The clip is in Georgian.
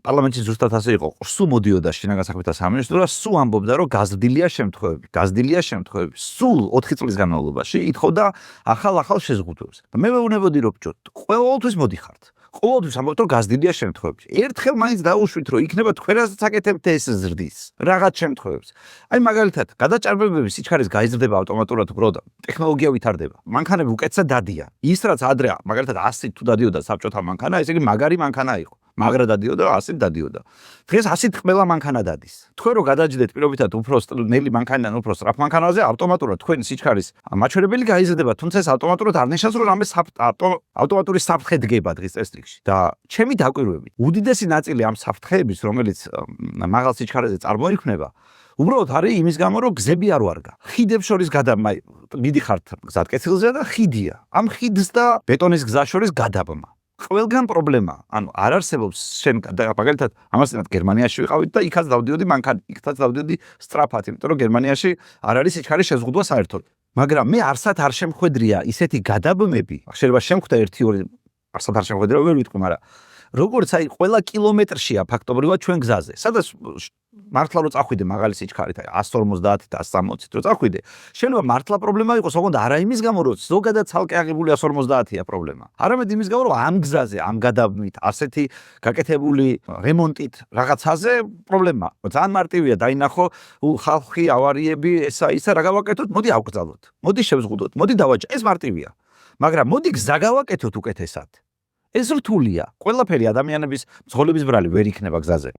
პარლამენტში ზუსტად ასე იყო. სულ მოდიოდა შინაგან საქმეთა სამინისტრო და სულ ამბობდა, რომ გაზრდილია შემთხვევები. სულ 4 წლის განმავლობაში ითხოვდა ახალ შეზღუდვებს. და მე ვეუბნებოდი, რომ ყოველთვის მოდიხართ. ყოველთვის ამბობთ, რომ გაზრდილია შემთხვევები. ერთხელ მაინც დაუშვით, რომ იქნება თქვენასაც აკეთებთ ეს ზრდის. რაღაც შემთხვევებს. აი მაგალითად, გადაჭარბებების სიჩქარის გაიზრდება ავტომატურად უბრალოდ ტექნოლოგია ვითარდება. მანქანები უკეთესად დადიან. ის რაც ადრე, მაგალითად 100 თუ დადიოდა საბჭოთა მანქანა, ესე იგი მაგარი მანქანა იყო. მაგრა დადიოდა, 100 დადიოდა. დღეს 100 ყველა მანქანა დადის. თქვენ რო გადაჯდეთ პირობითად უფრო ნელი მანქანიდან უფრო სწრაფ მანქანაზე, ავტომატურად თქვენი სიჩქარის მაჩვენებელი გაიზრდება, თუმცა ეს ავტომატურად არ ნიშნავს, რომ რამე ავტომატური საფრთხე დგება დღის წესრიგში. და ჩემი დაკვირვებით, უდიდესი ნაწილი ამ საფრთხეების, რომელიც მაღალ სიჩქარეზე წარმოიქმნება, უბრალოდ არის იმის გამო, რომ გზები არ ვარგა. ხიდებს შორის მიდიხართ გზატკეცილზე და ხიდია. ამ ხიდს და ბეტონის გზას შორის გადაბმა. ყველგან პრობლემა, ანუ არ არსებობს შენ მაგალითად ამასთანავ გერმანიაში ვიყავით და იქაც დავდიოდი მანქანით, იქაც დავდიოდი სწრაფად, იმიტომ რომ გერმანიაში არ არის სიჩქარის შეზღუდვა საერთოდ. მაგრამ მე არსად არ შემხვედრია ისეთი გადაბმები, შეიძლება შემხვდა 1-2 არსად არ შემხვედრია, ვერ ვიტყვი, მაგრამ როგორც აი ყველა კილომეტრშია ფაქტობრივად ჩვენ გზაზე. სადაც მართლა რო წახვიდე მაღალი სიჩქარით, აი 150 და 160-ით რო წახვიდე, შეიძლება მართლა პრობლემა იყოს, ოღონდ არა იმის გამო, რომ ზოგადად ცალკე აღებული 150-ია პრობლემა. არამედ იმის გამო, რომ ამ გზაზე, ამ გადაბმით, ასეთი გაკეთებული რემონტით რაღაცაზე პრობლემა. ძალიან მარტივია დაინახო ხალხი, ავარიები, ესა ისა რა გავაკეთოთ, მოდი ავკრძალოთ. მოდი შევზღუდოთ, მოდი დავაჭროთ. ეს მარტივია. მაგრამ მოდი გზა გავაკეთოთ უკეთესად. ეს რთულია. ყველაფერი ადამიანების მძღოლების ბრალი ვერ იქნება გზაზე.